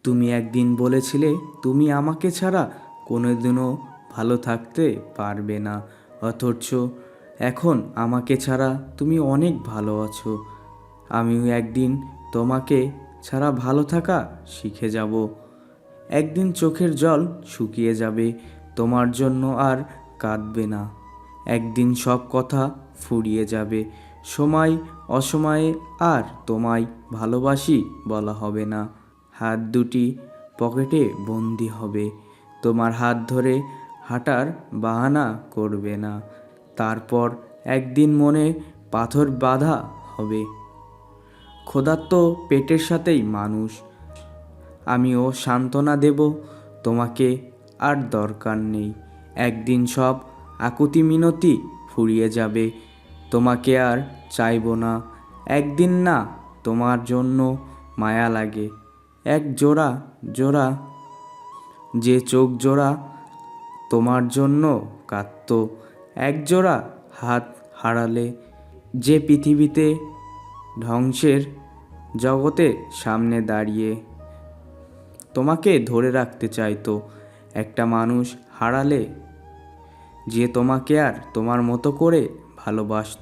তুমি একদিন বলেছিলে তুমি আমাকে ছাড়া কোনোদিনও ভালো থাকতে পারবে না, অথচ এখন আমাকে ছাড়া তুমি অনেক ভালো আছো। আমিও একদিন তোমাকে ছাড়া ভালো থাকা শিখে যাব। একদিন চোখের জল শুকিয়ে যাবে, তোমার জন্য আর কাঁদবে না। একদিন সব কথা ফুরিয়ে যাবে, সময় অসময়ে আর তোমায় ভালোবাসি বলা হবে না। হাত দুটি পকেটে বন্দি হবে, তোমার হাত ধরে হাঁটার বাহানা করবে না। তারপর একদিন মনে পাথর বাঁধা হবে, ক্ষুধার্ত পেটের সাথেই মানুষ। আমিও সান্ত্বনা দেব তোমাকে, আর দরকার নেই। একদিন সব আকুতি মিনতি ফুরিয়ে যাবে, তোমাকে আর চাইবো না। একদিন না তোমার জন্য মায়া লাগে, এক জোড়া জোড়া যে চোখ জোড়া তোমার জন্য কাঁদতো, এক জোড়া হাত হারালে যে পৃথিবীতে ধ্বংসের জগতে সামনে দাঁড়িয়ে তোমাকে ধরে রাখতে চাইতো। একটা মানুষ হারালে যে তোমাকে আর তোমার মতো করে ভালোবাসত।